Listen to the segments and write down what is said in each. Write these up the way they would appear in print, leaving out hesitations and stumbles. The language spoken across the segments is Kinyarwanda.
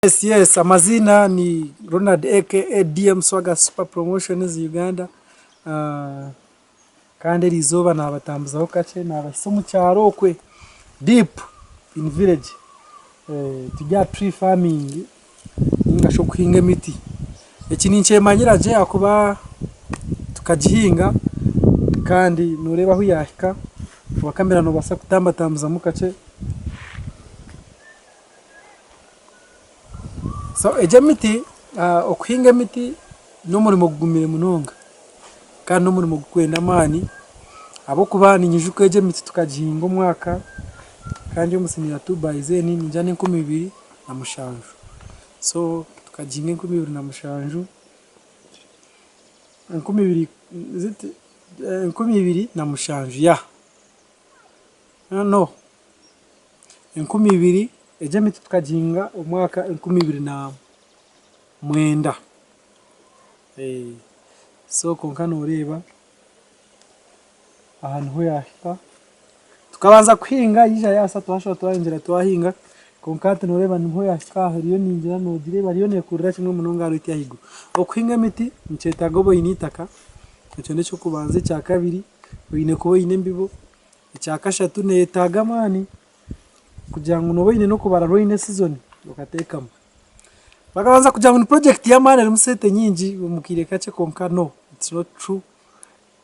Yes, amazina ni Ronald aka DM Swagger Super Promotions Uganda. Kandi rizoba nabatambuzaho kace nabashise mu cyaro kwe deep in village. Tujya tree farming ingasho kuhinga imiti. Iki ni ncyemanyira je akuba tukagihinga kandi nureba aho yahika wakamera no basa kutambatambuza mu kace. So ejamiti okuhinga emiti no murimo gugumire munonga kandi no murimo gukwenda amani abo kubana inyijuko ejamiti tukagihinga umwaka kandi umusinira tubayize ni njane 2000 na mushanju. So tukagihinga 2000 na mushanju 2000 na mushanju ya no 2000 ejamiti tukagihinga umwaka 2009. So konkano ureba ahantu ho yahita tukabanza kuhinga yija yasa twasho twahingira twahinga konkate nureba niho yahita hariyo ninjira no direba riyo nekurira kimwe munonga rwiti yahigo okuhinga imiti ncetago bo initaka cyo neco kubanza cya kabiri boyine ko boyine mbibo cya kashatu netaga mani kugira ngo noboyine no kubara roine season ukatekamo bakabanza kugira ngo project ya mane musete nyingi umukire kace konka no it's not true.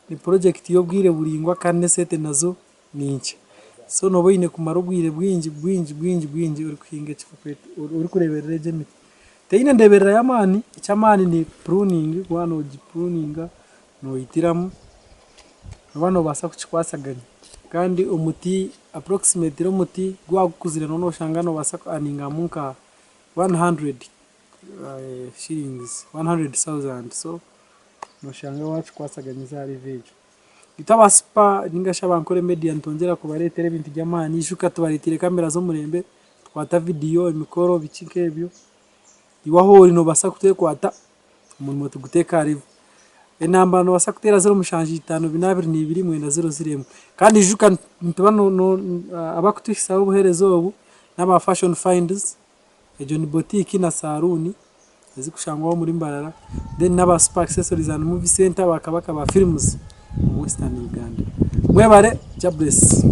Ni project yo bwire buringwa kandi sete nazo ninki so noboyine kumara ubwire bwingi uri kuhinga cyifupete uri kureberera ejemiti teine ndeberera ya mani icyamani ni pruning wano pruninga no itiramu abano basa kuchikwasaganya kandi umuti approximately umuti gwagukuzira nono shangano basa aninga munka 100 shillings 100,000. So no shanga wacu kwasaganyiza ari vejo itabaspa ningasha bankore media ntongera kubaretera ibintu by'amani ishuka tubaritire kamera zo murembe twata video imikoro bikikebyo iwahori no basa kutekwata umuntu tuguteka ari enamba no basa kutera 0 mushanji 5 kandi ijuka ntubano abakutishisa ubuherezo ubu n'aba fashion finders ejo ni boutique na salon ezikushangwa muri Mbarara then n'aba spa accessories and movie center bakabaka ba films Western Uganda mwebare jabless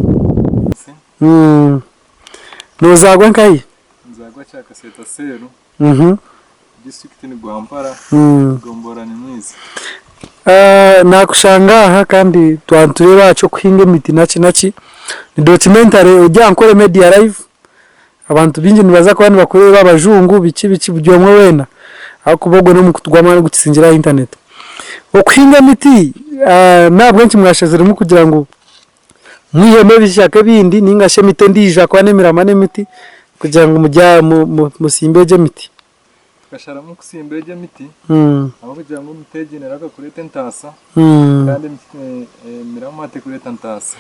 nozagwa nkai nzagwa cyaka seta seru district ni Gwampara Gombora ni mwiza nakushangaha kandi twantureba cyo kuhinga imiti naci ni documentary ujya nkore media live abantu bingi nibaza ko abantu bakorera abajungu biki byomwe wena akubogwe no mukutugwamana gutsisingira internet okuhinga imiti nabwo nki mwashazirimo kugira ngo mwiheme bishaka bindi ningashe mite ndija kwa nemera mane imiti kugira ngo mujya musimbeje imiti kashara mu kusimbeje imiti abo kugira ngo mutegenera ka kuri tentasa kandi miramate kuri tentasa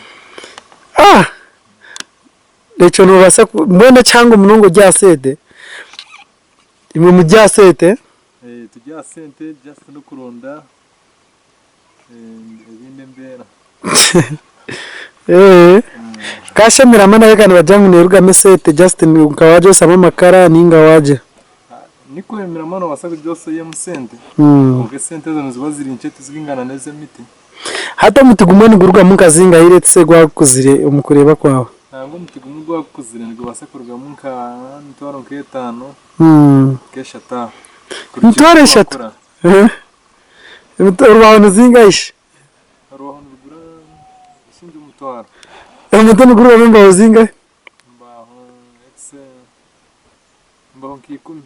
lecho no basa mbona cyangwa munongo rya sede imwe mu rya sete tujya sente just no kuronda ibinde mbera kashemira mana yekana bajangu neruga mesete just ukawaje sama makara ninga waje niko emira mana wasaka byose ye musente ubwe sente zo zibazira incete zingana neze miti hata mutigumwe guruga mukazinga iretse gwakuzire umukureba kwawe ngo mutigumwe gwakuzire ngo basakurwa munka ntwaro nk'etano kesha ta ntwaro eshatu urubaho zingaisha urubaho rugura ishinje umutwaro umutano guru bambaho zinga mbaho exe mbaho kikumi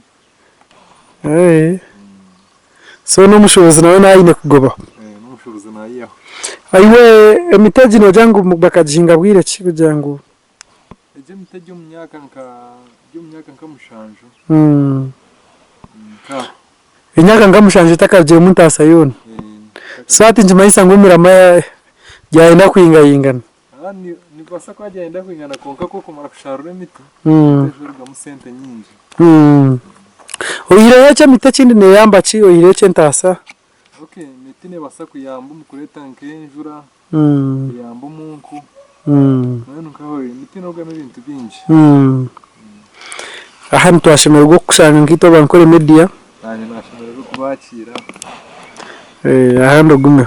so no mushobozi nawe nayine kugoba no mushobozi nayiyaho ayiwe emiteji no jangu bakajinga bwire ki kugira ngo eje miteji umyaka nka mushanju inyaka ngamushanje takavye muntasa yone sati njimayisa ngumirama yaenda kuingayingana ni basa kwa yaenda kuingana konka ko kumara kusharura imiti ejo musente nyingi oyireche mite kindi ne yamba ci oyireche ntasa okay miti ne basa kuyamba mukureta nkenjura yamba umunku none nkaho miti no game ibintu binji aha ntwashemererwa kushanga nkito bankore media nanjye nashemererwa kubakira aha ndogume